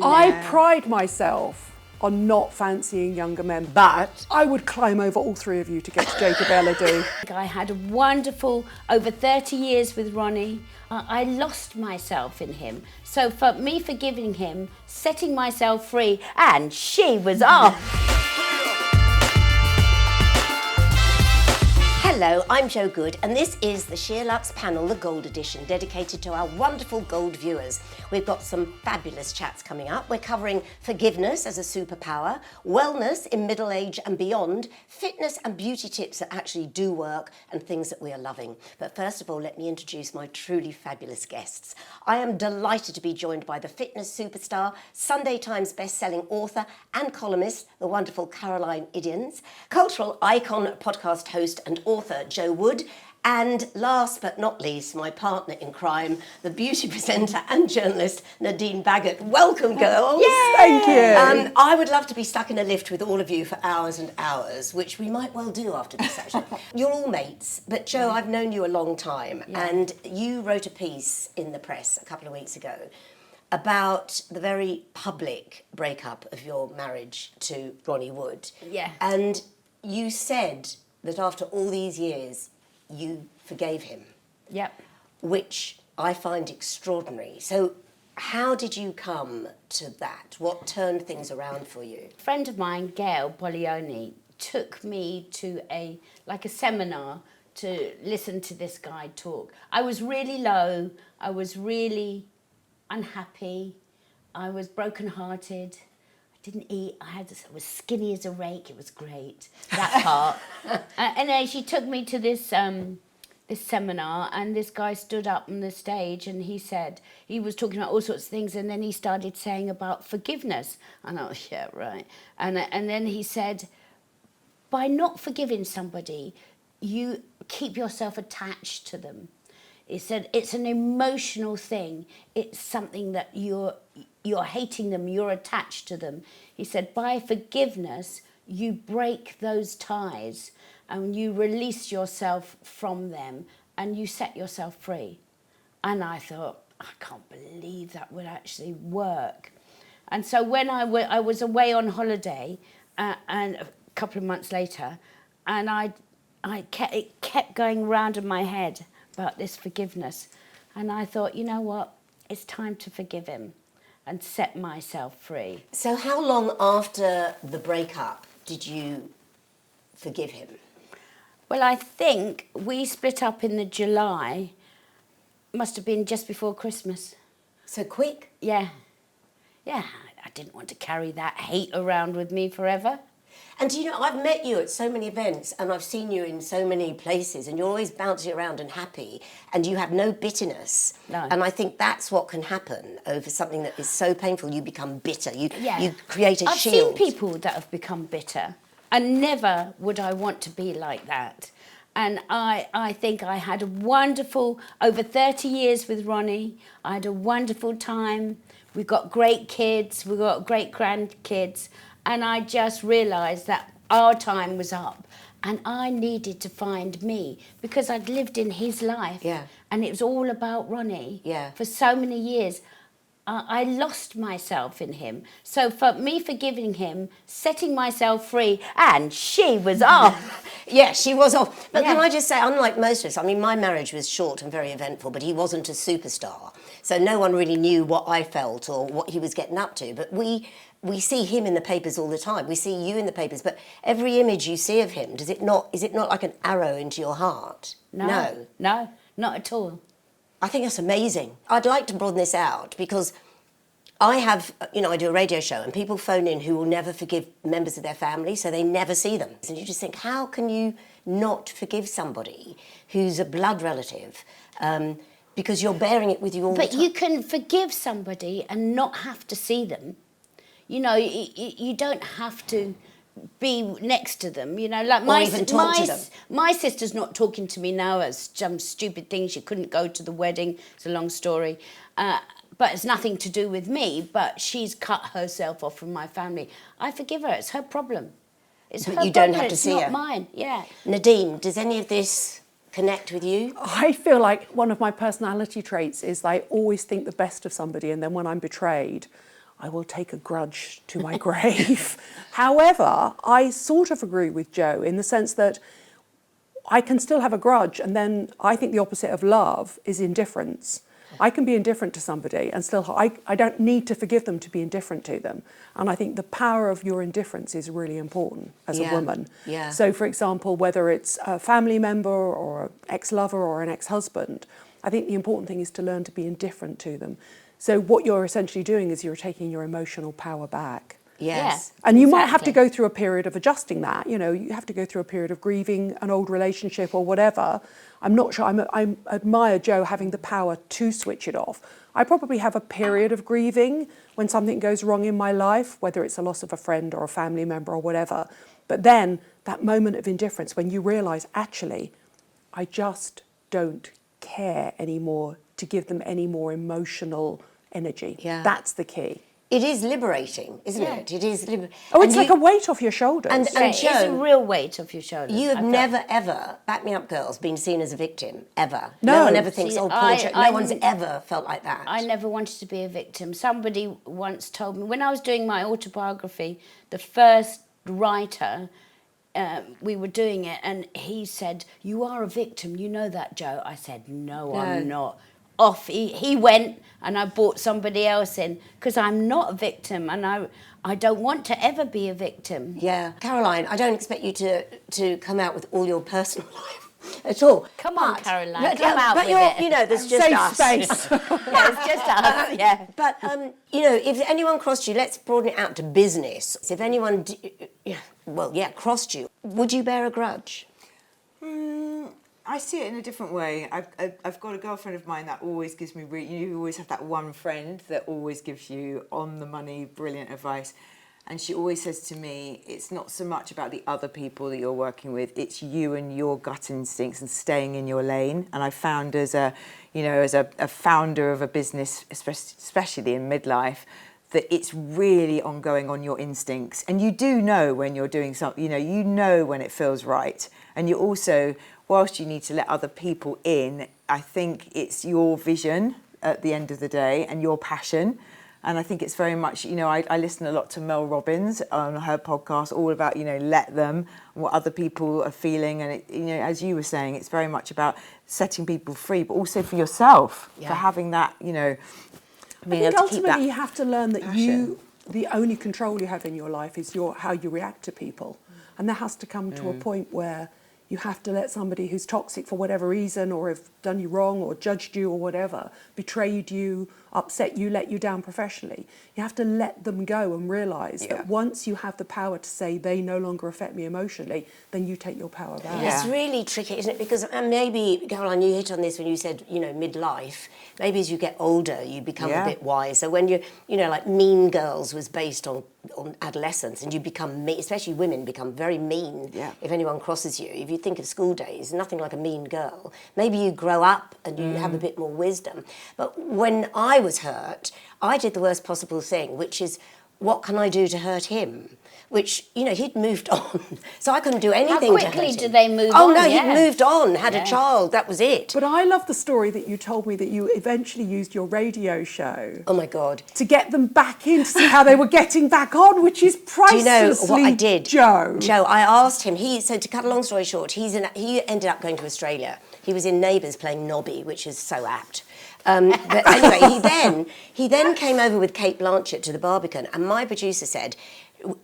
know. I pride myself on not fancying younger men, but I would climb over all three of you to get to Gabriela do. I had a wonderful, over 30 years with Ronnie. I lost myself in him. So for me forgiving him, setting myself free, and she was off. Hello, I'm Jo Good, and this is the SheerLuxe panel, the Gold Edition, dedicated to our wonderful gold viewers. We've got some fabulous chats coming up. We're covering forgiveness as a superpower, wellness in middle age and beyond, fitness and beauty tips that actually do work, and things that we are loving. But first of all, let me introduce my truly fabulous guests. I am delighted to be joined by the fitness superstar, Sunday Times best-selling author and columnist, the wonderful Caroline Idiens, cultural icon, podcast host and author Jo Wood, and last but not least, my partner in crime, the beauty presenter and journalist Nadine Baggott. Welcome, girls. Yay! Thank you. I would love to be stuck in a lift with all of you for hours and hours, which we might well do after this session. You're all mates, but Jo, I've known you a long time, and you wrote a piece in the press a couple of weeks ago about the very public breakup of your marriage to Ronnie Wood. Yeah. And you said that after all these years, you forgave him. Yep. Which I find extraordinary. So how did you come to that? What turned things around for you? A friend of mine, Gail Polioni, took me to a seminar to listen to this guy talk. I was really low. I was really unhappy. I was brokenhearted. Didn't eat. I was skinny as a rake. It was great, that part. Anyway, she took me to this seminar, and this guy stood up on the stage, and he said, he was talking about all sorts of things, and then he started saying about forgiveness. And I was, yeah, right. And then he said, by not forgiving somebody, you keep yourself attached to them. He said, it's an emotional thing. It's something that you're hating them, you're attached to them. He said, by forgiveness, you break those ties and you release yourself from them and you set yourself free. And I thought, I can't believe that would actually work. And so when I was away on holiday, and a couple of months later, and it kept going round in my head about this forgiveness. And I thought, you know what, it's time to forgive him and set myself free. So how long after the breakup did you forgive him? Well, I think we split up in the July, must have been just before Christmas. So quick? Yeah. Yeah, I didn't want to carry that hate around with me forever. And you know, I've met you at so many events and I've seen you in so many places and you're always bouncing around and happy and you have no bitterness. No. And I think that's what can happen over something that is so painful. You become bitter. You create a I've shield. I've seen people that have become bitter, and never would I want to be like that. And I think I had a wonderful, over 30 years with Ronnie. I had a wonderful time. We've got great kids. We've got great grandkids. And I just realised that our time was up and I needed to find me because I'd lived in his life. Yeah. And it was all about Ronnie for so many years. I lost myself in him. So for me forgiving him, setting myself free, and she was off. Yeah, she was off. But can I just say, unlike most of us, I mean, my marriage was short and very eventful, but he wasn't a superstar. So no one really knew what I felt or what he was getting up to. But we see him in the papers all the time. We see you in the papers. But every image you see of him, is it not like an arrow into your heart? No, not at all. I think that's amazing. I'd like to broaden this out because I have, I do a radio show and people phone in who will never forgive members of their family, so they never see them. And you just think, how can you not forgive somebody who's a blood relative? Because you're bearing it with you all the time. But you can forgive somebody and not have to see them. You don't have to be next to them, like my sister's not talking to me now as some stupid thing. She couldn't go to the wedding. It's a long story. But it's nothing to do with me, but she's cut herself off from my family. I forgive her. It's her problem. It's her problem. You don't have to see her. It's not mine. Yeah. Nadine, does any of this connect with you? I feel like one of my personality traits is I always think the best of somebody, and then when I'm betrayed, I will take a grudge to my grave. However, I sort of agree with Jo in the sense that I can still have a grudge, and then I think the opposite of love is indifference. I can be indifferent to somebody and still, I don't need to forgive them to be indifferent to them. And I think the power of your indifference is really important as a woman. Yeah. So for example, whether it's a family member or an ex-lover or an ex-husband, I think the important thing is to learn to be indifferent to them. So what you're essentially doing is you're taking your emotional power back. Yes. And you might have to go through a period of adjusting that. You know, you have to go through a period of grieving an old relationship or whatever. I'm not sure, I admire Jo having the power to switch it off. I probably have a period of grieving when something goes wrong in my life, whether it's a loss of a friend or a family member or whatever. But then that moment of indifference when you realise, actually, I just don't care anymore to give them any more emotional energy. Yeah. That's the key. It is liberating, isn't it? It is liberating. Oh, it's like a weight off your shoulders. And It's a Jo, real weight off your shoulders. you have I felt. never, ever, back me up girls, been seen as a victim, ever. No. one ever thinks, See, oh, poor Jo. No I- one's ever felt like that. I never wanted to be a victim. Somebody once told me, when I was doing my autobiography, the first writer, we were doing it, and he said, "You are a victim, you know that, Jo?" I said, no, I'm not. Off he went, and I brought somebody else in, because I'm not a victim, and I don't want to ever be a victim. Yeah. Caroline, I don't expect you to come out with all your personal life at all. Come on, But- Caroline, come out but with you're, it. you know, there's just Safe us. space. Yeah, it's just us, yeah. But, you know, if anyone crossed you, let's broaden it out to business. If anyone, crossed you, would you bear a grudge? I see it in a different way. I've got a girlfriend of mine that always gives me, you always have that one friend that always gives you on the money, brilliant advice. And she always says to me, it's not so much about the other people that you're working with, it's you and your gut instincts and staying in your lane. And I found as a founder of a business, especially in midlife, that it's really on going on your instincts. And you do know when you're doing something, you know when it feels right. And you also, whilst you need to let other people in, I think it's your vision at the end of the day and your passion. And I think it's very much, I listen a lot to Mel Robbins on her podcast, all about, let them, what other people are feeling. And, as you were saying, it's very much about setting people free, but also for yourself, for having that, I think ultimately you have to learn that the only control you have in your life is how you react to people. And there has to come to a point where you have to let somebody who's toxic for whatever reason, or have done you wrong or judged you or whatever, betrayed you, upset you, let you down professionally. You have to let them go and realise that once you have the power to say they no longer affect me emotionally, then you take your power back. It's really tricky, isn't it? Because maybe, Caroline, you hit on this when you said, midlife. Maybe as you get older, you become a bit wiser. When you're, like Mean Girls was based on adolescence, and you become mean, especially women become very mean if anyone crosses you. If you think of school days, nothing like a mean girl. Maybe you grow up and you have a bit more wisdom. But when I was hurt, I did the worst possible thing, which is, what can I do to hurt him? Which, he'd moved on. So I couldn't do anything to hurt him. How quickly did they move on? on? Oh, no, he'd moved on, had a child, that was it. But I love the story that you told me that you eventually used your radio show. Oh, my God. To get them back in, to see how they were getting back on, which is pricelessly Do you know what I did? Jo, I asked him, so to cut a long story short, he ended up going to Australia. He was in Neighbours playing Nobby, which is so apt. But anyway, he then came over with Kate Blanchett to the Barbican, and my producer said,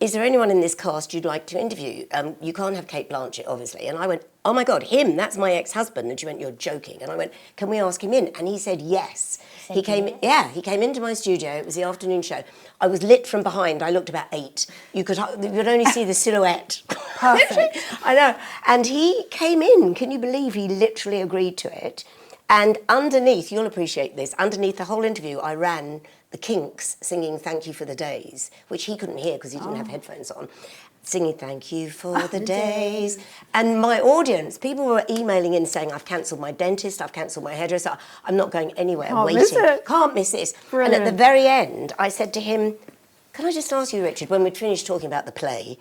is there anyone in this cast you'd like to interview? You can't have Kate Blanchett, obviously. And I went, oh my God, him, that's my ex-husband. And she went, you're joking. And I went, can we ask him in? And he said yes. He came into my studio. It was the afternoon show. I was lit from behind. I looked about 8. You could only see the silhouette. Perfect. I know. And he came in. Can you believe he literally agreed to it? And underneath, you'll appreciate this, underneath the whole interview, I ran the Kinks singing Thank You for the Days, which he couldn't hear because he didn't have headphones on, singing Thank You for the Days. And my audience, people were emailing in saying, I've cancelled my dentist, I've cancelled my hairdresser, I'm not going anywhere, Can't waiting. miss it. Can't miss this. Brilliant. And at the very end, I said to him, can I just ask you, Richard, when we'd finished talking about the play,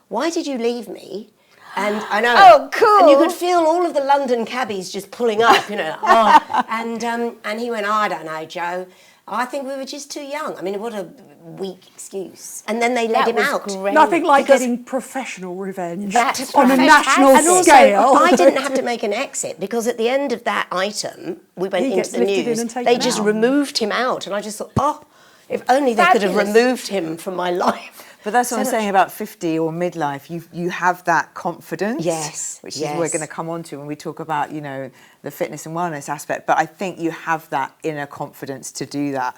why did you leave me? And I know. Oh, cool. And you could feel all of the London cabbies just pulling up, And he went, I don't know, Jo. I think we were just too young. I mean, what a weak excuse. And then they let him was out. great. Nothing like Because getting professional revenge That's on a right. national And also, scale. I didn't have to make an exit because at the end of that item, we went He into gets the lifted in news. and taken They just out. removed him out, and I just thought, oh, if only they could have Fabulous. removed him from my life. But that's what So I'm saying much- about 50 or midlife. You have that confidence, Yes, which is yes. we're going to come on to when we talk about, you know, the fitness and wellness aspect. But I think you have that inner confidence to do that,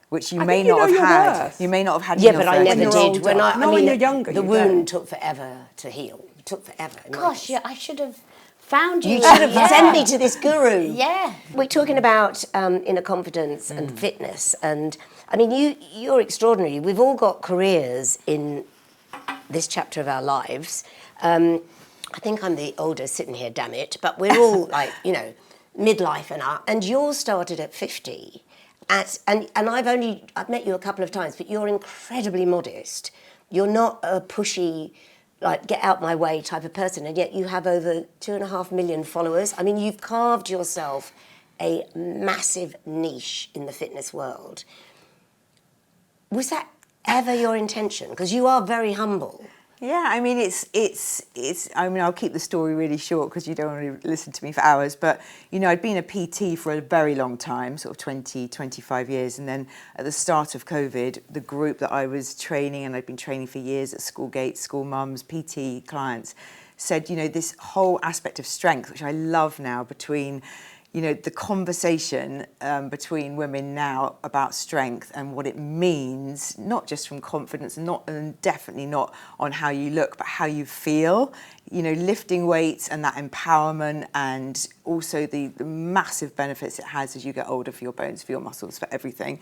which you I may think you not know have your had. worth. You may not have had. Yeah, in your but I 30s. never you're did. older. When I No, when you're younger, the you wound don't. took forever to heal. It took forever. in my Gosh, case. yeah, I should have found you. You should have Yeah. sent me to this guru. Yeah. We're talking about inner confidence and fitness, and I mean, you're extraordinary. We've all got careers in this chapter of our lives. I think I'm the oldest sitting here, damn it, but we're all like, you know, midlife and up. And yours started at 50. And I've met you a couple of times, but you're incredibly modest. You're not a pushy, like, get out my way type of person, and yet you have over 2.5 million followers. I mean, you've carved yourself a massive niche in the fitness world. Was that ever your intention? Because you are very humble. Yeah, I mean, it's. I mean, I'll keep the story really short because you don't want to listen to me for hours. But, you know, I'd been a PT for a very long time, sort of 20, 25 years. And then at the start of COVID, the group that I was training, and I'd been training for years at school gates, school mums, PT clients, said, you know, this whole aspect of strength, which I love now, between, you know, the conversation between women now about strength and what it means, not just from confidence, and definitely not on how you look, but how you feel, you know, lifting weights and that empowerment, and also the massive benefits it has as you get older for your bones, for your muscles, for everything.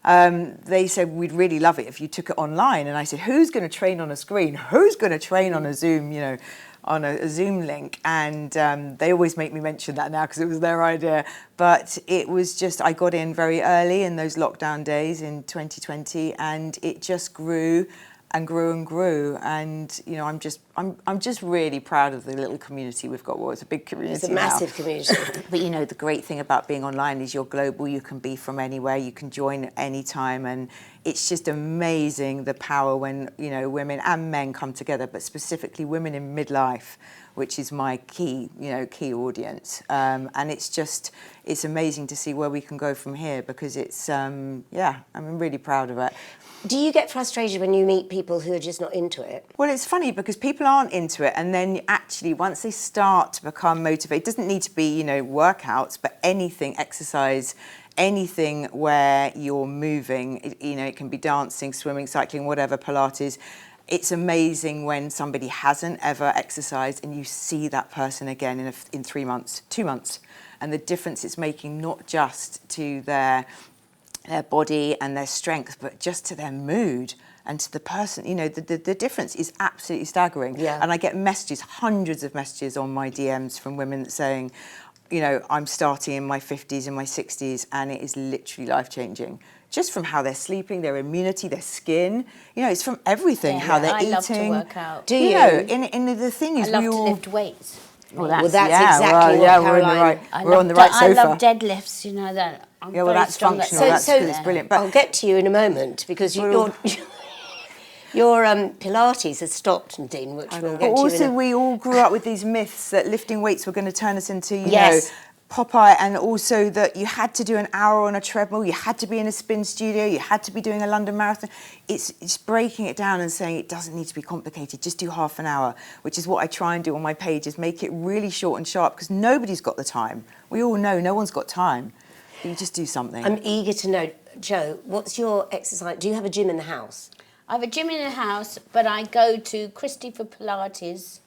They said, we'd really love it if you took it online. And I said, who's going to train on a screen? Who's going to train on a Zoom, you know, on a Zoom link? And they always make me mention that now because it was their idea. But it was just, I got in very early in those lockdown days in 2020, and it just grew and grew and grew. And, you know, I'm just really proud of the little community we've got. Well, it's a big community. It's a massive community. But, you know, the great thing about being online is you're global. You can be from anywhere. You can join at any time. And it's just amazing the power when, you know, women and men come together, but specifically women in midlife, which is my key audience. And it's amazing to see where we can go from here, because it's, I'm really proud of it. Do you get frustrated when you meet people who are just not into it? Well, it's funny because people aren't into it, and then actually once they start to become motivated, it doesn't need to be, you know, workouts, but anything, exercise, anything where you're moving, you know, it can be dancing, swimming, cycling, whatever, Pilates. It's amazing when somebody hasn't ever exercised and you see that person again in 3 months, 2 months, and the difference it's making, not just to their body and their strength, but just to their mood and to the person. You know, the difference is absolutely staggering. Yeah. And I get messages, hundreds of messages on my DMs from women saying, you know, I'm starting in my 50s and my 60s, and it is literally life-changing. Just from how they're sleeping, their immunity, their skin. You know, it's from everything, Yeah, how they're I eating. love to work out. Do You you? know, and the thing is, I love we to all... lift weights. Well, that's yeah, exactly what we're Caroline- on the right sofa. I love deadlifts, you know, that I'm Yeah, well, very that's strong functional. at That's So- good. It's brilliant. But I'll get to you in a moment, because your Pilates has stopped, Nadine, which we'll But get to also, in a... we all grew up with these myths that lifting weights were going to turn us into, you Yes. know, Popeye, and also that you had to do an hour on a treadmill, you had to be in a spin studio, you had to be doing a London Marathon. It's breaking it down and saying it doesn't need to be complicated, just do half an hour, which is what I try and do on my page, is make it really short and sharp, because nobody's got the time. We all know no one's got time. You just do something. I'm eager to know, Jo, what's your exercise? Do you have a gym in the house? I have a gym in the house, but I go to Christie for Pilates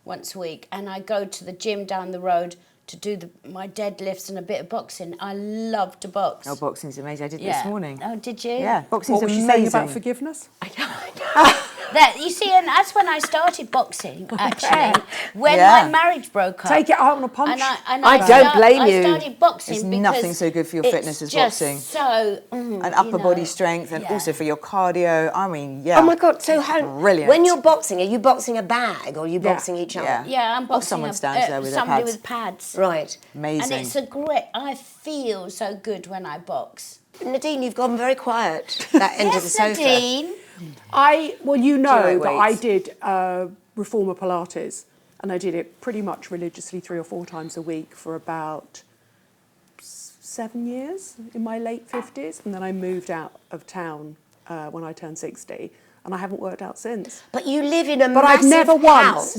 once a week, and I go to the gym down the road to do my deadlifts and a bit of boxing. I love to box. Oh, boxing's amazing. I did it this morning. Oh, did you? Yeah, boxing's What was she amazing. saying about forgiveness? I know. That, you see, and that's when I started boxing, actually, when Yeah. my marriage broke up. Take it out on a punch. I don't blame you. I started boxing There's because nothing so good for your fitness as it's just boxing. so, And upper you know, body strength, and yeah. also for your cardio. I mean, yeah. Oh my God, so how... Brilliant. When you're boxing, are you boxing a bag, or are you Yeah. boxing each other? Yeah. Yeah, I'm boxing. someone stands there with their somebody pads. with pads. Right. Amazing. And it's a great. I feel so good when I box. Nadine, you've gone very quiet. That end of the sofa. Nadine. Well, you know like that I weights? did reformer Pilates, and I did it pretty much religiously 3 or 4 times a week for about 7 years in my late 50s, and then I moved out of town when I turned 60, and I haven't worked out since. But you live in a But I've massive house.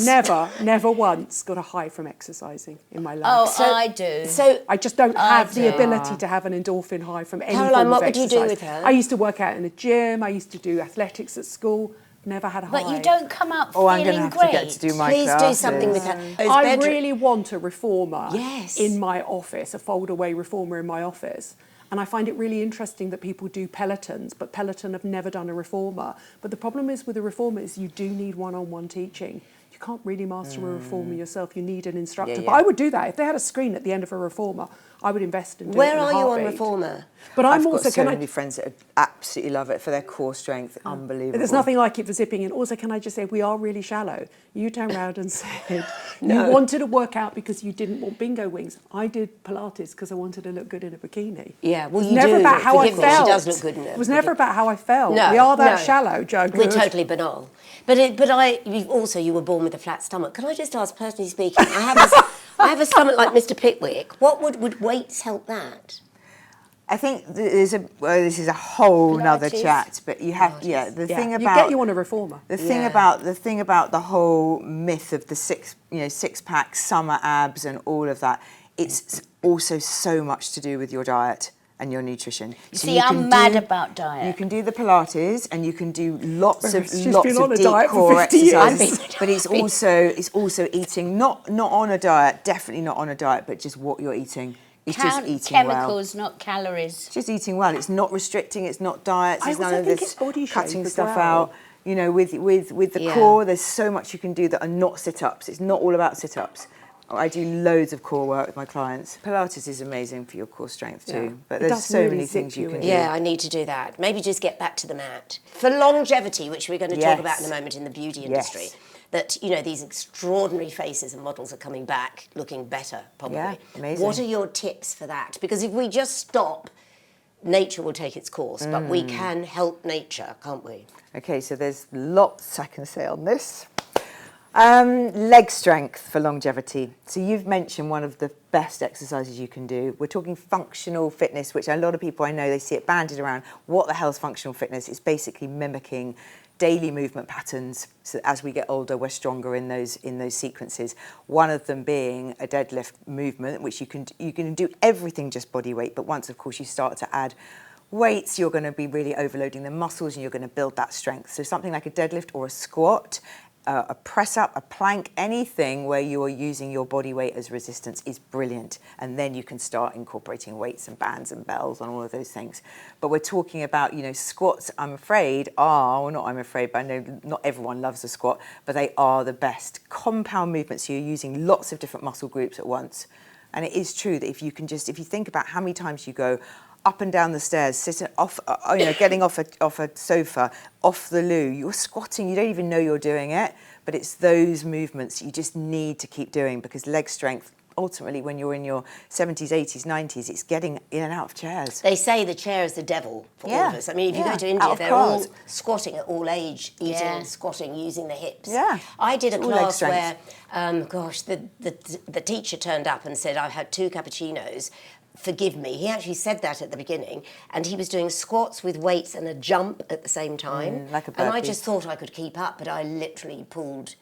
never once got a high from exercising in my life. Oh, I do. So I just don't have the do. ability to have an endorphin high from any Caroline, form of what would you exercise. do with her? I used to work out in a gym. I used to do athletics at school. Never had a high. But you don't come out Oh, I'm feeling going to have great. to get to do my please do classes. something with her. Those I bedroom- really want a reformer Yes. in my office, a fold-away reformer in my office. And I find it really interesting that people do Pelotons, but Peloton have never done a reformer. But the problem is with a reformer is you do need one-on-one teaching. You can't really master a reformer yourself. You need an instructor. Yeah. But I would do that. If they had a screen at the end of a reformer, I would invest in doing it Where in a are you on heartbeat. reformer? But I'm I've also, got so can many I, friends that absolutely love it for their core strength. Unbelievable. there's nothing like it for zipping in. Also, can I just say, we are really shallow. You turned around and said you wanted to work out because you didn't want bingo wings. I did Pilates because I wanted to look good in a bikini. Yeah, well, It was you never do. about how I Forgive me, she felt. does look good in It was never about how I felt. No, we are that no. shallow, Joe. We're Good. totally banal. But you were born with a flat stomach. Can I just ask, personally speaking, I have a stomach like Mr. Pickwick. What would weights help that? I think this is a whole nother Pilates. chat, but you have the Yeah, thing you about get you on a reformer. the thing Yeah. about the whole myth of the six pack summer abs and all of that. It's also so much to do with your diet and your nutrition. So See, you I'm can mad about diet. You can do the Pilates and you can do lots of She's been on a deep diet for core 50 years. exercises. But it's also eating not on a diet, definitely not on a diet, but just what you're eating. It's just Count eating well. chemicals, not calories. Just eating well. It's not restricting. It's not diets. I There's also none of think this it's body shape cutting as stuff well. out. You know, with the Yeah. core, there's so much you can do that are not sit-ups. It's not all about sit-ups. I do loads of core work with my clients. Pilates is amazing for your core strength too. Yeah. But It there's does so really many zip things you you can in. do. Yeah, I need to do that. Maybe just get back to the mat. For longevity, which we're going to talk Yes. about in a moment in the beauty industry, Yes. that, these extraordinary faces and models are coming back looking better, probably. Yeah, amazing. What are your tips for that? Because if we just stop, nature will take its course, but we can help nature, can't we? Okay, so there's lots I can say on this. Leg strength for longevity. So you've mentioned one of the best exercises you can do. We're talking functional fitness, which a lot of people I know, they see it banded around. What the hell is functional fitness? It's basically mimicking daily movement patterns. So as we get older, we're stronger in those sequences. One of them being a deadlift movement, which you can do everything just body weight. But once, of course, you start to add weights, you're going to be really overloading the muscles and you're going to build that strength. So something like a deadlift or a squat, a press up, a plank, anything where you are using your body weight as resistance is brilliant. And then you can start incorporating weights and bands and bells and all of those things. But we're talking about, squats, I'm afraid, but I know not everyone loves a squat, but they are the best compound movements. So you're using lots of different muscle groups at once. And it is true that if you think about how many times you go up and down the stairs, sitting off, getting off a sofa, off the loo, you're squatting, you don't even know you're doing it, but it's those movements you just need to keep doing because leg strength, ultimately when you're in your 70s, 80s, 90s, it's getting in and out of chairs. They say the chair is the devil for all Yeah. of us. I mean, if you Yeah. go to Out India, of they're all class. squatting at all age, eating, Yeah. squatting, using the hips. Yeah. I did a It's all leg class where, strength. the teacher turned up and said, I've had 2 cappuccinos. Forgive me. He actually said that at the beginning, and he was doing squats with weights and a jump at the same time. like a and I burpee. just thought I could keep up, but I literally pulled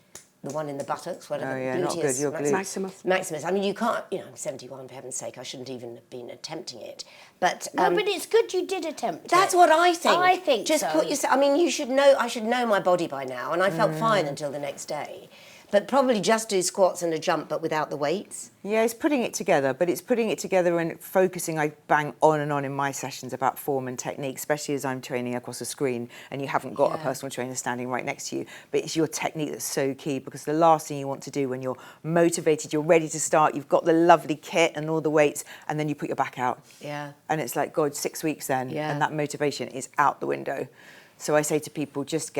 the one in the buttocks, whatever. Oh, yeah, not good. Your glutes. Maximus. I mean, you can't, I'm 71, for heaven's sake, I shouldn't even have been attempting it. But No, but it's good you did attempt that's it. what I think. I think Just so. put yourself. I mean, I should know my body by now, and I felt fine until the next day. But probably just do squats and a jump, but without the weights. Yeah, it's putting it together, but it's putting it together and focusing. I bang on and on in my sessions about form and technique, especially as I'm training across a screen and you haven't got a personal trainer standing right next to you. But it's your technique that's so key because the last thing you want to do when you're motivated, you're ready to start, you've got the lovely kit and all the weights, and then you put your back out. Yeah. And it's like, God, 6 weeks then, Yeah. and that motivation is out the window. So I say to people, just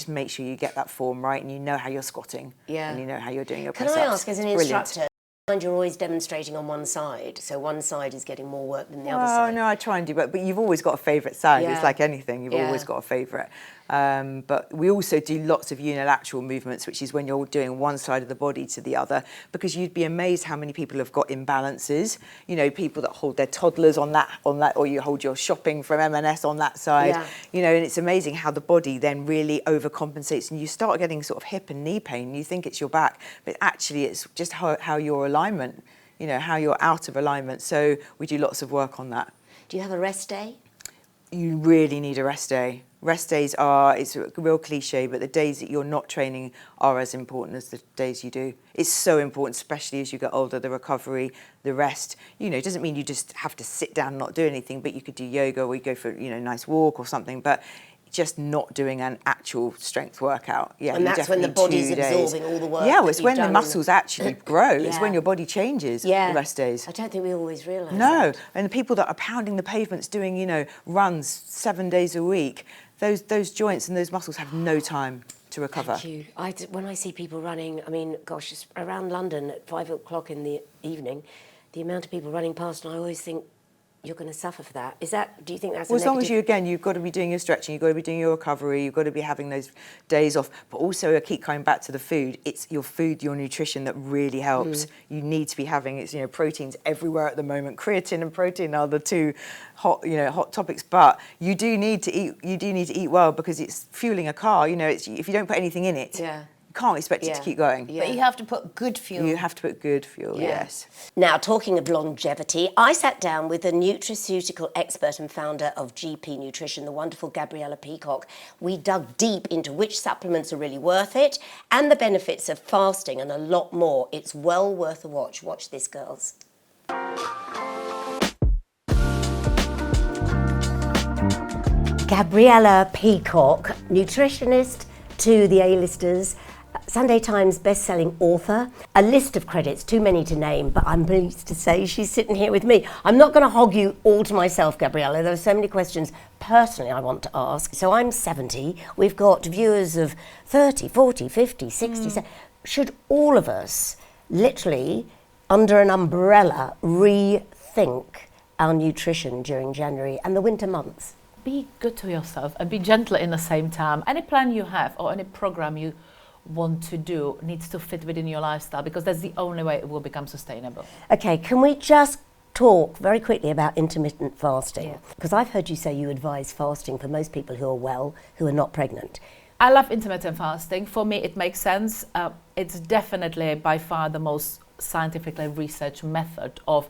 make sure you get that form right and you know how you're squatting. Yeah. And you know how you're doing your Can press-ups. I ask, as an It's brilliant. instructor, And you're always demonstrating on one side, so one side is getting more work than the other Oh, side. no, I try and do, but you've always got a favourite side. Yeah. It's like anything, you've always got a favourite. But we also do lots of unilateral movements, which is when you're doing one side of the body to the other, because you'd be amazed how many people have got imbalances. You know, people that hold their toddlers on that, or you hold your shopping from M&S on that side. Yeah. You know, and it's amazing how the body then really overcompensates, and you start getting sort of hip and knee pain. You think it's your back, but actually it's just how your alignment, you know, how you're out of alignment. So we do lots of work on that. Do you have a rest day? You really need a rest day. Rest days are, it's a real cliche, but the days that you're not training are as important as the days you do. It's so important, especially as you get older, the recovery, the rest. You know, it doesn't mean you just have to sit down and not do anything, but you could do yoga or you go for, you know, a nice walk or something, but just not doing an actual strength workout. Yeah, And that's when the body's 2 days. absorbing all the work. Yeah, well, that it's you've when the done muscles actually grow. It's Yeah. when your body changes, the rest days. I don't think we always realise No, that. and the people that are pounding the pavements doing, you know, runs 7 days a week, those joints and those muscles have no time to recover. Thank you. When I see people running, I mean, gosh, it's around London at 5 o'clock in the evening, the amount of people running past, and I always think, you're going to suffer for that. Do you think that's Well, a as long as negative- you've got to be doing your stretching, you've got to be doing your recovery, you've got to be having those days off. But also, I keep coming back to the food. It's your food, your nutrition that really helps. You need to be having, it's, you know, proteins everywhere at the moment. Creatine and protein are the two hot topics. But you do need to eat. You do need to eat well, because it's fueling a car. You know, if you don't put anything in it, you can't expect it to keep going. Yeah. But you have to put good fuel. You have to put good fuel. Yes. Now, talking of longevity, I sat down with the nutraceutical expert and founder of GP Nutrition, the wonderful Gabriela Peacock. We dug deep into which supplements are really worth it and the benefits of fasting and a lot more. It's well worth a watch. Watch this, girls. Gabriela Peacock, nutritionist to the A-listers, Sunday Times best-selling author, a list of credits, too many to name, but I'm pleased to say she's sitting here with me. I'm not going to hog you all to myself, Gabriela. There are so many questions personally I want to ask. So I'm 70. We've got viewers of 30, 40, 50, 60. Should all of us literally, under an umbrella, rethink our nutrition during January and the winter months? Be good to yourself and be gentle in the same time. Any plan you have or any program you want to do needs to fit within your lifestyle, because that's the only way it will become sustainable. Okay, can we just talk very quickly about intermittent fasting? Yeah. Because I've heard you say you advise fasting for most people who are well, who are not pregnant. I love intermittent fasting. For me, it makes sense. It's definitely by far the most scientifically researched method of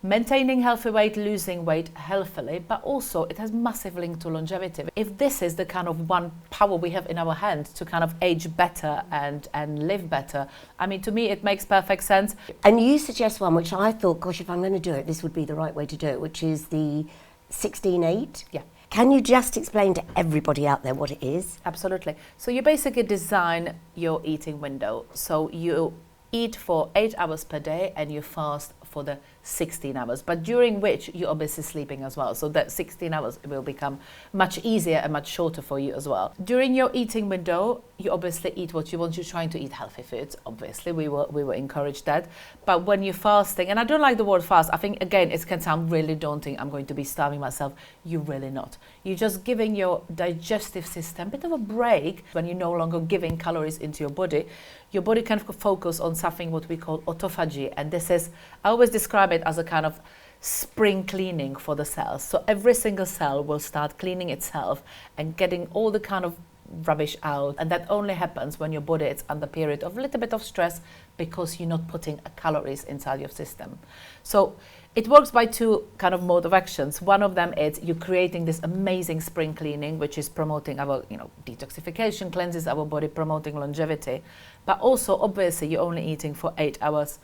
maintaining healthy weight, losing weight healthily, but also it has massive link to longevity. If this is the kind of one power we have in our hand to kind of age better and live better, I mean, to me, it makes perfect sense. And you suggest one which I thought, gosh, if I'm going to do it, this would be the right way to do it, which is the 16-8. Yeah. Can you just explain to everybody out there what it is? Absolutely. So you basically design your eating window. So you eat for 8 hours per day and you fast for the 16 hours, but during which you're obviously sleeping as well. So that 16 hours will become much easier and much shorter for you as well. During your eating window, you obviously eat what you want. You're trying to eat healthy foods. Obviously, we will encourage that. But when you're fasting, and I don't like the word fast, I think, again, it can sound really daunting. I'm going to be starving myself. You're really not. You're just giving your digestive system a bit of a break. When you're no longer giving calories into your body can focus on something what we call autophagy. And this is, I always describe it as a kind of spring cleaning for the cells. So every single cell will start cleaning itself and getting all the kind of rubbish out. And that only happens when your body is under a period of a little bit of stress, because you're not putting calories inside your system. So it works by two kind of mode of actions. One of them is you're creating this amazing spring cleaning, which is promoting our, detoxification, cleanses our body, promoting longevity. But also, obviously, you're only eating for 8 hours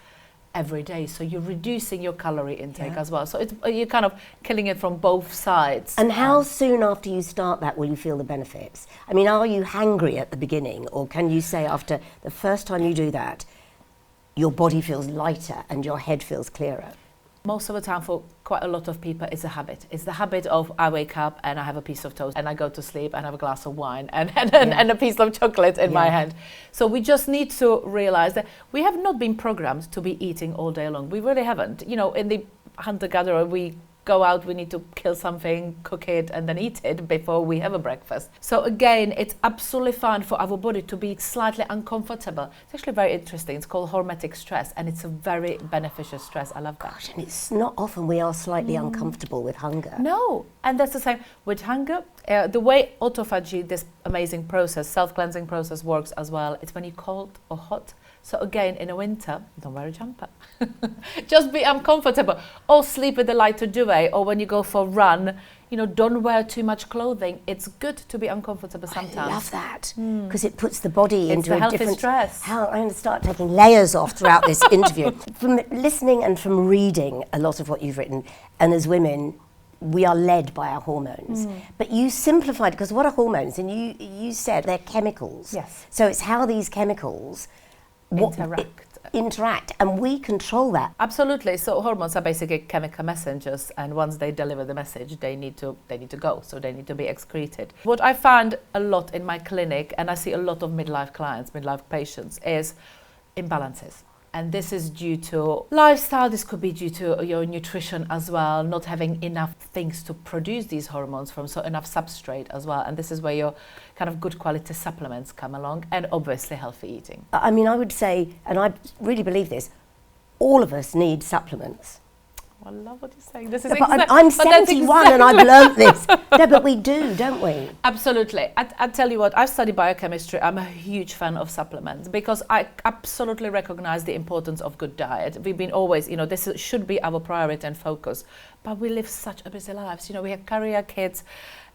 every day, so you're reducing your calorie intake as well. So you're kind of killing it from both sides. And how soon after you start that will you feel the benefits? I mean, are you hangry at the beginning, or can you say after the first time you do that, your body feels lighter and your head feels clearer? Most of the time for quite a lot of people it's a habit. It's the habit of I wake up and I have a piece of toast and I go to sleep and have a glass of wine and a piece of chocolate in my hand. So we just need to realize that we have not been programmed to be eating all day long. We really haven't. You know, in the hunter-gatherer, we go out, we need to kill something, cook it, and then eat it before we have a breakfast. So again, it's absolutely fine for our body to be slightly uncomfortable. It's actually very interesting. It's called hormetic stress, and it's a very beneficial stress. I love that. Gosh, and it's not often we are slightly uncomfortable with hunger. No, and that's the same with hunger. The way autophagy, this amazing process, self-cleansing process works as well, it's when you're cold or hot. So again, in the winter, don't wear a jumper. Just be uncomfortable. Or sleep with a lighter duvet. Or when you go for a run, you know, don't wear too much clothing. It's good to be uncomfortable sometimes. I love that, because it puts the body into a different stress. I'm going to start taking layers off throughout this interview. From listening and from reading a lot of what you've written, and as women, we are led by our hormones. But you simplified, because what are hormones? And you said they're chemicals. Yes. So it's how these chemicals interact, and we control that. Absolutely. So hormones are basically chemical messengers, and once they deliver the message, they need to go. So they need to be excreted. What I found a lot in my clinic, and I see a lot of midlife clients, midlife patients, is imbalances. And this is due to lifestyle, this could be due to your nutrition as well, not having enough things to produce these hormones from, so enough substrate as well. And this is where your kind of good quality supplements come along, and obviously healthy eating. I mean, I would say, and I really believe this, all of us need supplements. I love what you're saying. This is I'm 71 and I've learnt this. No, but we do, don't we? Absolutely. I tell you what, I've studied biochemistry. I'm a huge fan of supplements because I absolutely recognize the importance of good diet. We've been always, you know, this should be our priority and focus. But we live such a busy lives. You know, we have career kids.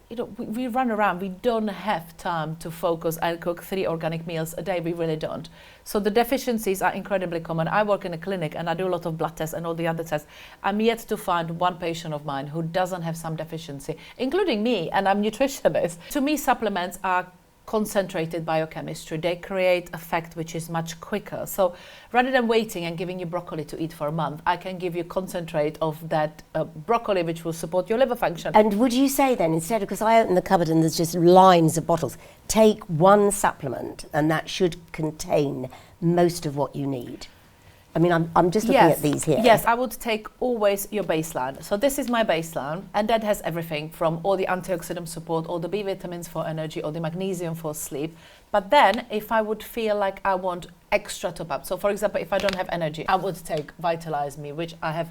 You know, we run around, we don't have time to focus and cook 3 organic meals a day, we really don't. So the deficiencies are incredibly common. I work in a clinic and I do a lot of blood tests and all the other tests. I'm yet to find one patient of mine who doesn't have some deficiency, including me, and I'm a nutritionist. To me, supplements are concentrated biochemistry. They create effect which is much quicker. So rather than waiting and giving you broccoli to eat for a month, I can give you concentrate of that broccoli which will support your liver function. And would you say then, instead of, because I open the cupboard and there's just lines of bottles, take one supplement and that should contain most of what you need? I mean, I'm just looking at these here. Yes, I would take always your baseline. So this is my baseline, and that has everything from all the antioxidant support, all the B vitamins for energy, or the magnesium for sleep. But then, if I would feel like I want extra top up, so for example, if I don't have energy, I would take Vitalize Me, which I have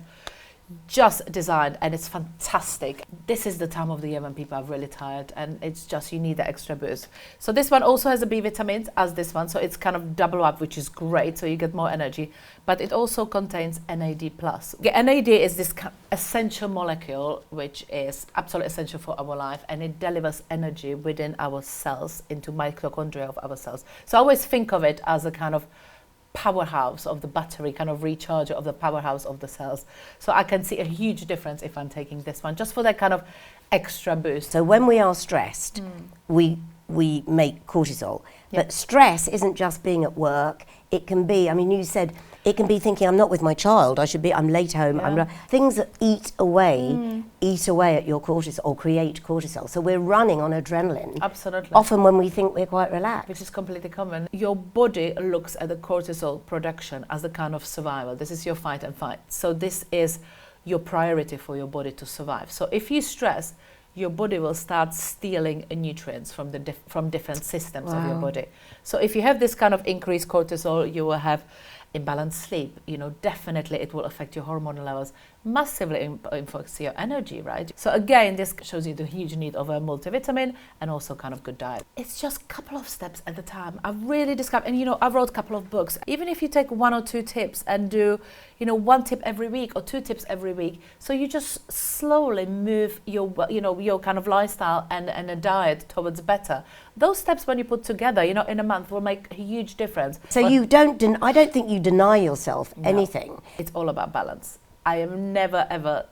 just designed, and it's fantastic. This is the time of the year when people are really tired, and it's just, you need the extra boost. So this one also has the B vitamins as this one, so it's kind of double up, which is great, so you get more energy. But it also contains NAD+. The NAD is this essential molecule which is absolutely essential for our life, and it delivers energy within our cells, into mitochondria of our cells. So I always think of it as a kind of powerhouse of the battery, kind of recharger of the powerhouse of the cells. So I can see a huge difference if I'm taking this one, just for that kind of extra boost. So when we are stressed, we make cortisol. But stress isn't just being at work. It can be, I mean, you said, it can be thinking, I'm not with my child, I'm late home. Things that eat away at your cortisol, or create cortisol. So we're running on adrenaline. Absolutely. Often when we think we're quite relaxed. Which is completely common. Your body looks at the cortisol production as a kind of survival. This is your fight and fight. So this is your priority for your body to survive. So if you stress, your body will start stealing nutrients from from different systems of your body. So if you have this kind of increased cortisol, you will have imbalanced sleep. You know, definitely it will affect your hormonal levels, massively impacts your energy, right? So again, this shows you the huge need of a multivitamin and also kind of good diet. It's just a couple of steps at a time. I've really discovered, and you know, I've wrote a couple of books. Even if you take 1 or 2 tips and do, you know, 1 tip every week or 2 tips every week, so you just slowly move your, you know, your kind of lifestyle and a diet towards better. Those steps, when you put together, you know, in a month, will make a huge difference. So you don't, I don't think you deny yourself anything. It's all about balance. I am never ever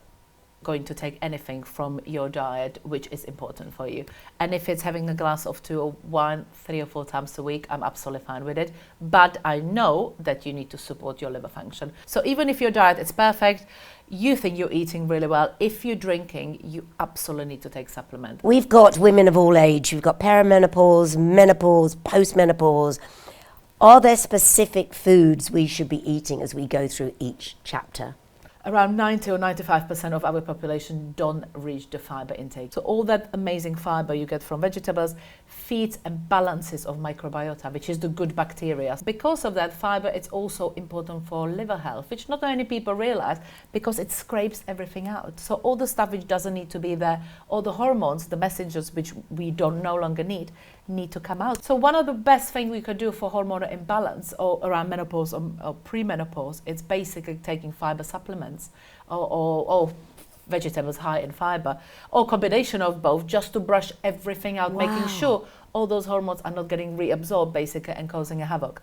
going to take anything from your diet which is important for you. And if it's having a glass of 2 or 1, 3 or 4 times a week, I'm absolutely fine with it. But I know that you need to support your liver function. So even if your diet is perfect, you think you're eating really well, if you're drinking, you absolutely need to take supplement. We've got women of all age. We've got perimenopause, menopause, postmenopause. Are there specific foods we should be eating as we go through each chapter? Around 90 or 95% of our population don't reach the fiber intake. So all that amazing fiber you get from vegetables feeds and balances of microbiota, which is the good bacteria. Because of that, fiber is also important for liver health, which not many people realize, because it scrapes everything out. So all the stuff which doesn't need to be there, all the hormones, the messengers which we don't no longer need to come out. So one of the best things we could do for hormonal imbalance or around menopause or premenopause is basically taking fiber supplements or vegetables high in fiber, or combination of both, just to brush everything out, making sure all those hormones are not getting reabsorbed basically and causing a havoc.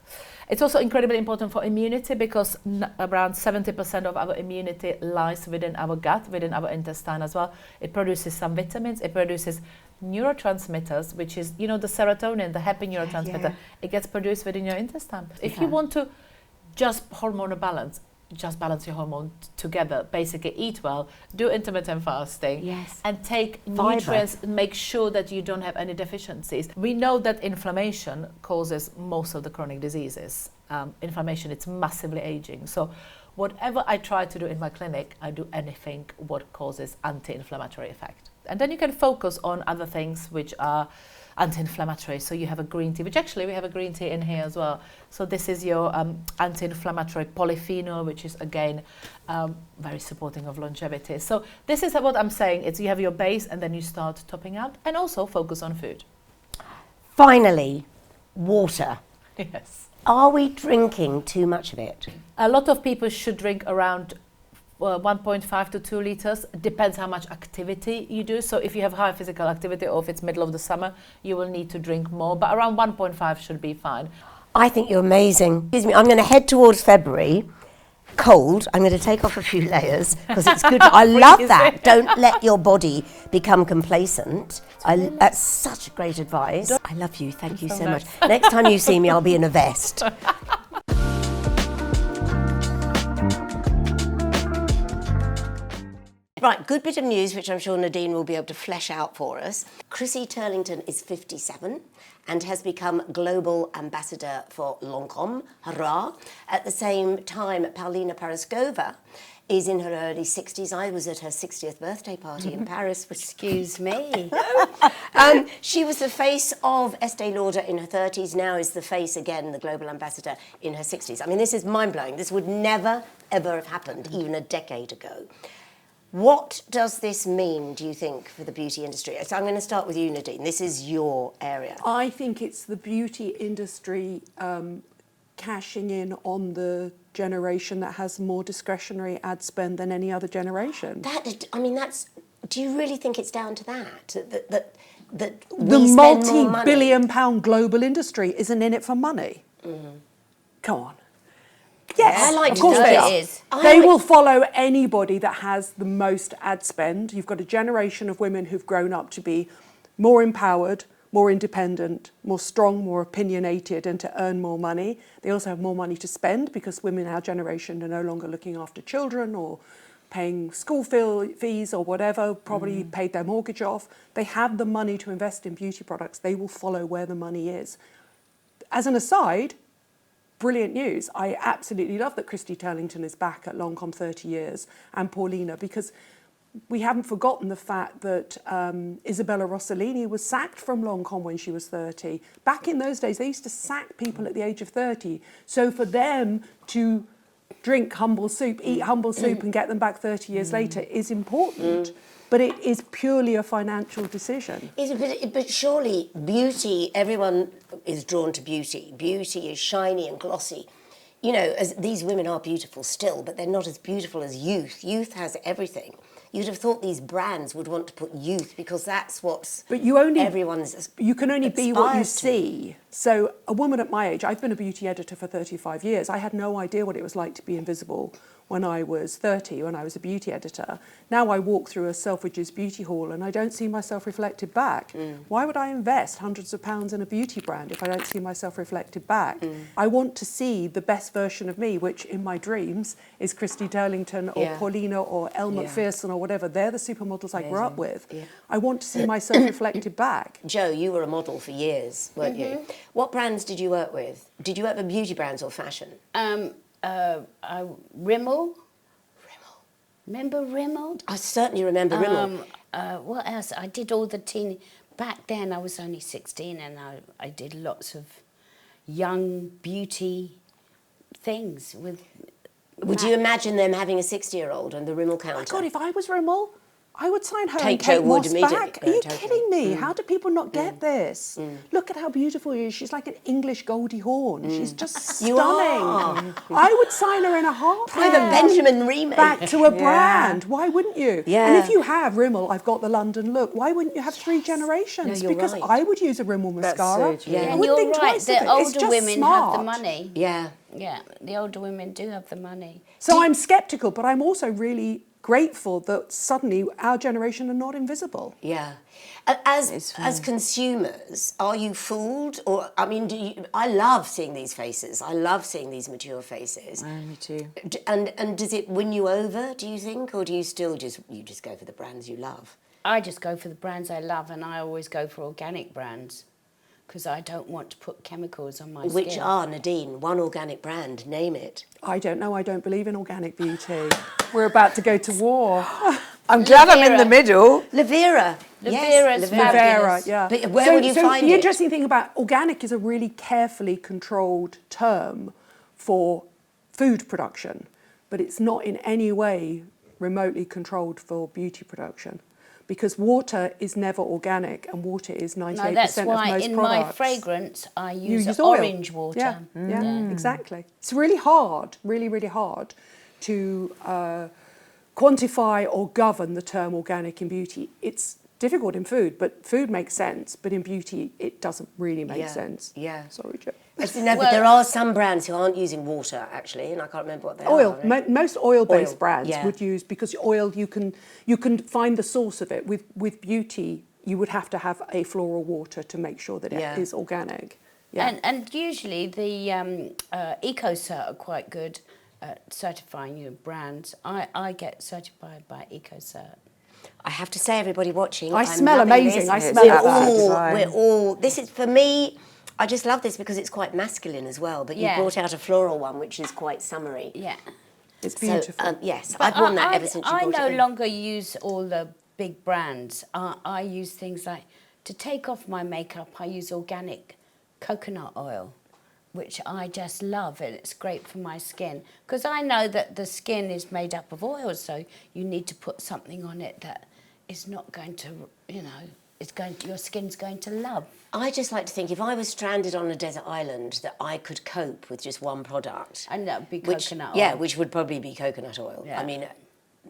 It's also incredibly important for immunity, because around 70% of our immunity lies within our gut, within our intestine as well. It produces some vitamins, it produces neurotransmitters, which is, the serotonin, the happy neurotransmitter. It gets produced within your intestine. If you want to just hormonal balance, just balance your hormones together, basically eat well, do intermittent fasting, and take nutrients, make sure that you don't have any deficiencies. We know that inflammation causes most of the chronic diseases. Inflammation, it's massively aging. So whatever I try to do in my clinic, I do anything what causes anti-inflammatory effect. And then you can focus on other things which are anti-inflammatory. So you have a green tea, which actually we have a green tea in here as well. So this is your anti-inflammatory polyphenol, which is again very supporting of longevity. So this is what I'm saying. It's you have your base and then you start topping out, and also focus on food. Finally, water. Yes. Are we drinking too much of it? A lot of people should drink around 1.5 to 2 liters. Depends how much activity you do. So if you have high physical activity, or if it's middle of the summer, you will need to drink more, but around 1.5 should be fine. I think you're amazing. Excuse me, I'm going to head towards February. Cold. I'm going to take off a few layers because it's good. I love that. Don't let your body become complacent. That's such great advice. I love you. Thank you so much. Next time you see me, I'll be in a vest. Right, good bit of news, which I'm sure Nadine will be able to flesh out for us. Chrissy Turlington is 57 and has become global ambassador for Lancôme. Hurrah! At the same time, Paulina Paraskova is in her early 60s. I was at her 60th birthday party in Paris. Excuse me. She was the face of Estée Lauder in her 30s, now is the face again, the global ambassador in her 60s. I mean, this is mind-blowing. This would never, ever have happened even a decade ago. What does this mean, do you think, for the beauty industry? So I'm going to start with you, Nadine. This is your area. I think it's the beauty industry cashing in on the generation that has more discretionary ad spend than any other generation. Do you really think it's down to that? That the we spend more money? multi-billion-pound global industry isn't in it for money. Come on. Yes, I like of course to know they it are. is. They will follow anybody that has the most ad spend. You've got a generation of women who've grown up to be more empowered, more independent, more strong, more opinionated, and to earn more money. They also have more money to spend because women in our generation are no longer looking after children or paying school fees or whatever, probably paid their mortgage off. They have the money to invest in beauty products. They will follow where the money is. As an aside, brilliant news. I absolutely love that Christy Turlington is back at Lancôme 30 years, and Paulina, because we haven't forgotten the fact that Isabella Rossellini was sacked from Lancôme when she was 30. Back in those days, they used to sack people at the age of 30. So for them to drink humble soup, eat humble soup and get them back 30 years later is important. But it is purely a financial decision. But surely beauty, everyone is drawn to beauty. Beauty is shiny and glossy. You know, as these women are beautiful still, but they're not as beautiful as youth. Youth has everything. You'd have thought these brands would want to put youth because that's what's everyone's. You can only be what you see. So a woman at my age, I've been a beauty editor for 35 years. I had no idea what it was like to be invisible when I was 30, when I was a beauty editor. Now I walk through a Selfridges beauty hall and I don't see myself reflected back. Why would I invest hundreds of pounds in a beauty brand if I don't see myself reflected back? I want to see the best version of me, which in my dreams is Christy Turlington or Paulina or Elle Macpherson or whatever. They're the supermodels I grew up with. I want to see myself reflected back. Jo, you were a model for years, weren't you? What brands did you work with? Did you work with beauty brands or fashion? Rimmel. Remember Rimmel? I certainly remember Rimmel. What else? I did all the back then I was only 16 and I did lots of young beauty things with... Would you imagine them having a 60-year-old on the Rimmel counter? Oh my God, if I was Rimmel, I would sign her Take and Kate Jo Wood Moss immediately. back. No, Are you totally. kidding me? How do people not get this? Look at how beautiful she is. She's like an English Goldie Hawn. She's just stunning. You are. I would sign her in a heartbeat. Private Benjamin remake. Back to a brand. Why wouldn't you? Yeah. And if you have Rimmel, I've got the London look. Why wouldn't you have 3 generations? No, you're because right. I would use a Rimmel mascara. so true. Yeah. I And wouldn't you're think right, twice the of it. It's older just women smart. have the money. Yeah. Yeah, the older women do have the money. So I'm sceptical, but I'm also really grateful that suddenly our generation are not invisible. Yeah. As consumers, are you fooled? Or, I mean, I love seeing these faces. I love seeing these mature faces. Me too. And does it win you over, do you think? Or do you still just go for the brands you love? I just go for the brands I love and I always go for organic brands because I don't want to put chemicals on my skin. Which are, Nadine, one organic brand, name it. I don't know. I don't believe in organic beauty. We're about to go to war. I'm glad I'm in the middle. Lavera. Lavera's fabulous. Lavera, yeah. But where will you find the it? interesting thing about organic is a really carefully controlled term for food production, but it's not in any way remotely controlled for beauty production. Because water is never organic and water is 98% No, that's of why most in products. my fragrance I You use oil. orange water. Yeah, yeah, exactly. It's really hard, really, really hard to quantify or govern the term organic in beauty. It's difficult in food, but food makes sense. But in beauty, it doesn't really make sense. Yeah. Sorry, Jo. No, but there are some brands who aren't using water, actually, and I can't remember what they Oil. are. Right? Most oil-based Oil, brands yeah. would use, because oil you can find the source of it. With beauty, you would have to have a floral water to make sure that it is organic. Yeah. And usually the EcoCert are quite good at certifying your brands. I get certified by EcoCert. I have to say, everybody watching, I I'm smell loving amazing. this. I smell We're all. This is, for me, I just love this because it's quite masculine as well. But you Yeah. brought out a floral one, which is quite summery. Yeah. It's beautiful. So, yes, But I've worn that ever since you I brought no it in. longer use all the big brands. I use things like, to take off my makeup, I use organic coconut oil, which I just love, and it's great for my skin. Because I know that the skin is made up of oil, so you need to put something on it that is not going to, your skin's going to love. I just like to think if I was stranded on a desert island that I could cope with just one product. And that would be Which, coconut oil. yeah, which would probably be coconut oil. Yeah. I mean,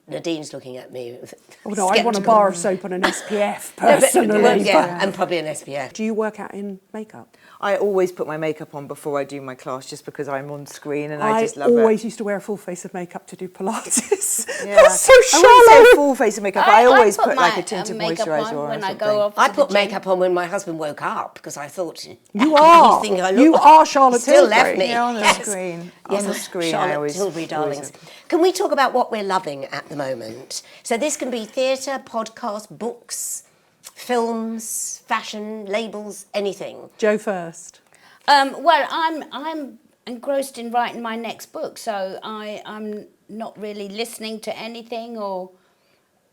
Nadine's looking at me. Oh no, I want a bar of soap and an SPF personally. Well, yeah, and probably an SPF. Do you work out in makeup? I always put my makeup on before I do my class just because I'm on screen and I just love always it. used to wear a full face of makeup to do Pilates. Yeah. That's so I wouldn't say shallow. full face of makeup. I always put like my, a tinted makeup moisturiser on on when or I something. go off I to put the gym. makeup on when my husband woke up because I thought You are. think I look You like- are Charlotte Still Tilbury. left me. Yeah, on the Yes. screen. Yes, On the screen, Charlotte I always Tilbury, darlings. always- Can we talk about what we're loving at the moment? So this can be theatre, podcast, books, films, fashion, labels, anything. Jo first. Well, I'm engrossed in writing my next book, so I'm not really listening to anything or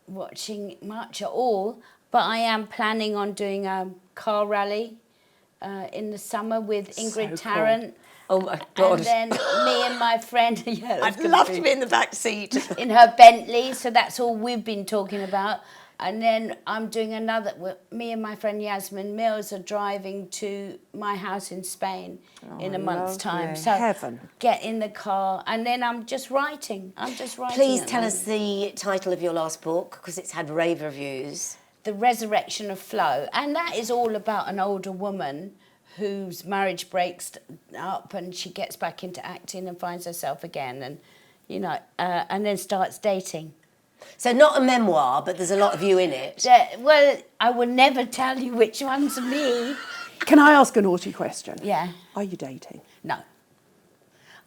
watching much at all. But I am planning on doing a car rally in the summer with Ingrid cool. Tarrant. Oh my God. And then me and my friend, I'd love to be in the back seat. in her Bentley, so that's all we've been talking about. And then I'm doing another, me and my friend Yasmin Mills are driving to my house in Spain in a month's time. lovely. So Heaven. get in the car, and then I'm just writing. Please at tell the us the title of your last book because it's had rave reviews. The Resurrection of Flo. And that is all about an older woman whose marriage breaks up and she gets back into acting and finds herself again. And, you know, and then starts dating. So not a memoir, but there's a lot of you in it. Well, I will never tell you which one's me. Can I ask a naughty question? Yeah. Are you dating? No.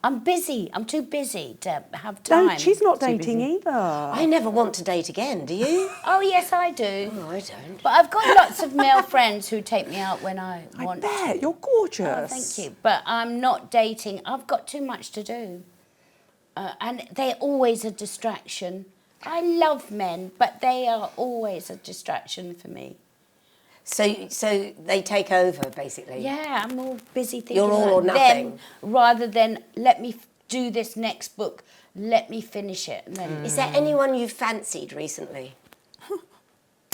I'm busy. I'm too busy to have time. No, she's not dating either. I never want to date again, do you? Oh, yes, I do. Oh, I don't. But I've got lots of male friends who take me out when I want I bet, to. you're gorgeous. Oh, thank you. But I'm not dating. I've got too much to do. And they're always a distraction. I love men, but they are always a distraction for me. So they take over, basically? Yeah, I'm all busy thinking You're all about or nothing. them rather than let me do this next book, let me finish it. And then, Is there anyone you've fancied recently?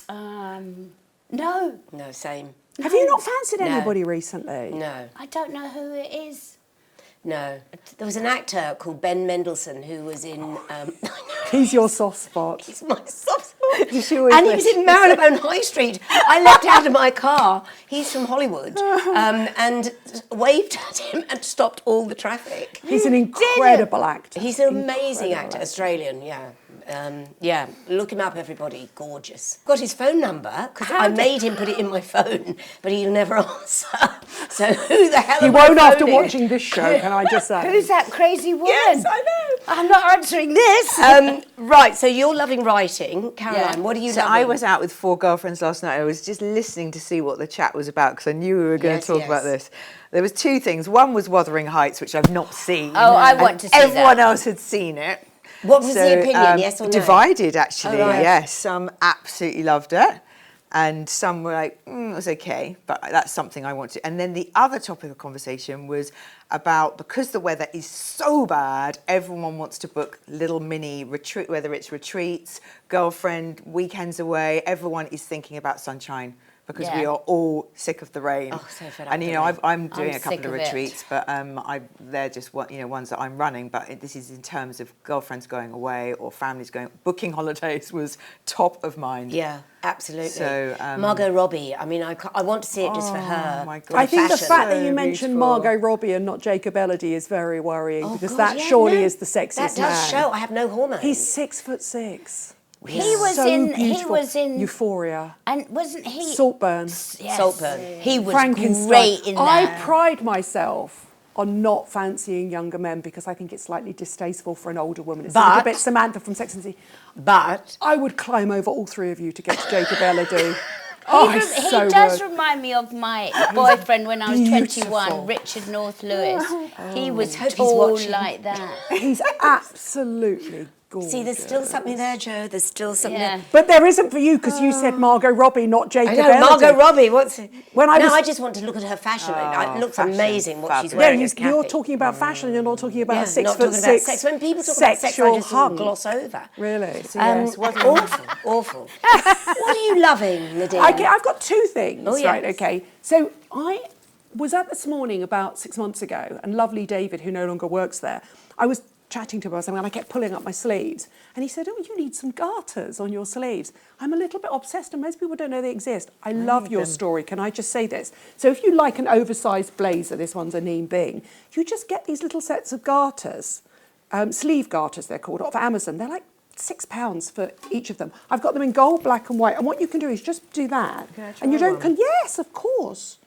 no, No, same. Have you not fancied No. anybody recently? No, I don't know who it is. no. There was an actor called Ben Mendelsohn who was in... He's your soft spot. He's my soft spot. She always And he was in Marylebone High Street. I leapt out of my car. He's from Hollywood. And waved at him and stopped all the traffic. He's an incredible actor. He's an amazing Incredible actor, Australian, yeah. Yeah, look him up, everybody. Gorgeous. Got his phone number because I made him put it in my phone, but he'll never answer. So who the hell? He am I won't after phoning? watching this show, can I just say? Who's that crazy woman? Yes, I know. I'm not answering this. Right, so you're loving writing, Caroline. Yeah. What are you So loving? I was out with 4 girlfriends last night. I was just listening to see what the chat was about because I knew we were going Yes, to talk yes. about this. There was 2 things. One was Wuthering Heights, which I've not seen. Oh, I want and to see everyone that. else had seen it. What was the opinion, yes or no? Divided, actually, Oh, right. yes. Some absolutely loved it. And some were like, it was okay, but that's something I want to. And then the other topic of conversation was about, because the weather is so bad, everyone wants to book little mini retreat, whether it's retreats, girlfriend, weekends away, everyone is thinking about sunshine because we Yeah. are all sick of the rain. Oh, so fed up and, you with know, it. I'm doing I'm a couple sick of of it. retreats, but they're just ones that I'm running. But this is in terms of girlfriends going away or families going. Booking holidays was top of mind. Yeah, absolutely. So, Margot Robbie, I mean, I want to see it just for her. my God. for I think the fashion. fact that you So mentioned beautiful. Margot Robbie and not Jacob Elordi is very worrying because God, that yeah, surely no, is the sexiest That does man. show I have no hormones. He's 6'6". He was so in. beautiful. He was in. Euphoria. And wasn't he? Saltburn. Yes. Saltburn. He was Frankenstein. great in I that. pride myself on not fancying younger men because I think it's slightly distasteful for an older woman. It's a little But- bit Samantha from Sex and the City. But I would climb over all 3 of you to get to Jacob Elordi. Oh, He, I he so does would. remind me of my boyfriend when I was Beautiful. 21, Richard North Lewis. He was hope he's tall watching. like that. He's absolutely gorgeous. see, there's still something there, Joe. There's still something Yeah. there. But there isn't for you because you said Margot Robbie, not Jacob I know, Elordi. Margot Robbie, what's it? When I was- I just want to look at her fashion. It looks fashion, amazing what she's fabulous. Yeah, wearing as you're Kathy. talking about fashion. You're not talking about Yeah, a 6'6". not talking about sex. When people talk about sex, I sexual just hunk. gloss over. Really? Awful, awful. What are you loving, Nadine? I've got 2 things, Oh, yes. right, okay. So I was at this morning about 6 months ago, and lovely David, who no longer works there, I was chatting to him about something, and I kept pulling up my sleeves. And he said, oh, you need some garters on your sleeves. I'm a little bit obsessed, and most people don't know they exist. I love your story. Can I just say this? So if you like an oversized blazer, this one's a Neem Bing, you just get these little sets of garters, sleeve garters they're called, off Amazon. They're like £6 for each of them. I've got them in gold, black and white. And what you can do is just do that. And you don't, yes, of course.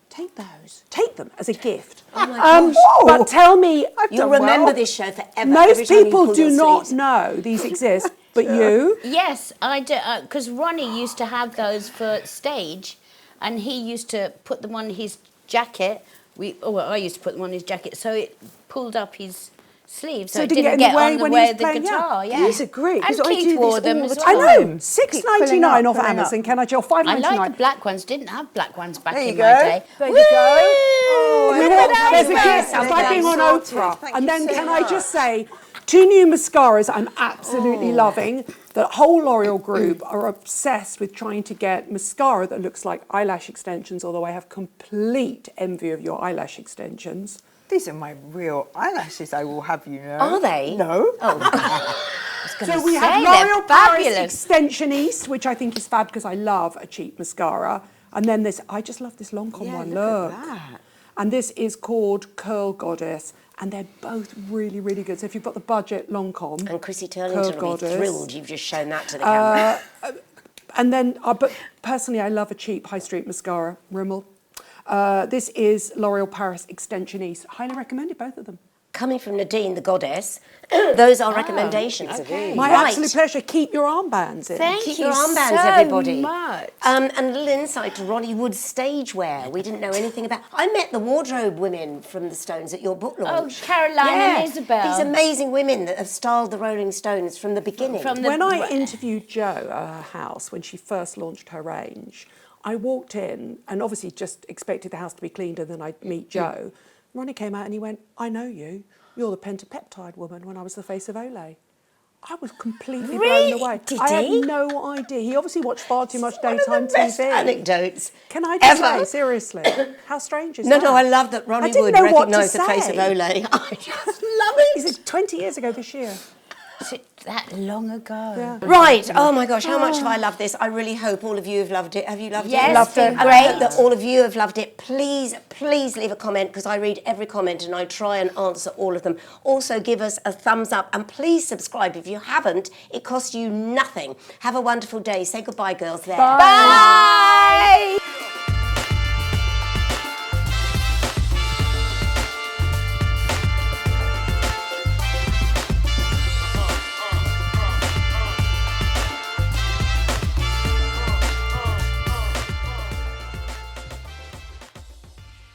Take those. Take them as a gift. Oh my gosh. But tell me, You'll remember this show forever. every most time you people pull do your not sleeves. know these exist, but you. Yes, I do. Because Ronnie used to have those for stage, and he used to put them on his jacket. I used to put them on his jacket, so it pulled up his sleeves, so So it it didn't didn't get in get the way on the when he way was of the playing, yeah. guitar. Yeah, These are great, 'cause And I Keith do wore this them all as the I well. time. know, £6.99 off pulling up. Amazon. Can I tell I £5.99? like the black ones. Didn't have black ones back There you in go. my day. There you go. Oh, You know look what? at There's a that. gift. It's like being on Sorted. Oprah. Thank And you then so can I much. just say, 2 new mascaras I'm absolutely loving. The whole L'Oreal group are obsessed with trying to get mascara that looks like eyelash extensions, although I have complete envy of your eyelash extensions. These are my real eyelashes, I will have you know. Are they? No. So we have say, L'Oreal they're Paris fabulous. Extension East, which I think is fab because I love a cheap mascara. And then this, I just love this Lancome one, look look. at that. And this is called Curl Goddess. and they're both really, really good. So if you've got the budget, Lancome. And Chrissy Turlington will be Goddess. thrilled you've just shown that to the camera. And then, but personally, I love a cheap high street mascara, Rimmel. This is L'Oreal Paris Extension East. Highly recommended, both of them. Coming from Nadine, the goddess, those are recommendations. okay. My Right. absolute pleasure. Keep your armbands in. Thank Keep you your armbands, so everybody. much. And a little insight to Ronnie Wood's stage wear. We didn't know anything about. I met the wardrobe women from the Stones at your book launch. Oh, Caroline and Isabel. These amazing women that have styled the Rolling Stones from the beginning. From the- When I interviewed Jo at her house when she first launched her range, I walked in and obviously just expected the house to be cleaned and then I'd meet Jo. Ronnie came out and he went, "I know you. You're the pentapeptide woman when I was the face of Olay." I was completely Really? blown away. Did I he? had no idea. He obviously watched far too much One of daytime the best TV. anecdotes. Can I just ever. say, seriously, how strange is No, that? no, I love that Ronnie didn't Wood know what to recognised the face of say. Olay. I just love it. Is it 20 years ago this year? Is it that long ago? Yeah. Right. Oh my gosh, how much have I loved this? I really hope all of you have loved it. Have you loved Yes, it? Loved it. And I hope that all of you have loved it. Please, please leave a comment because I read every comment and I try and answer all of them. Also, give us a thumbs up and please subscribe if you haven't. It costs you nothing. Have a wonderful day. Say goodbye, girls. There. Bye.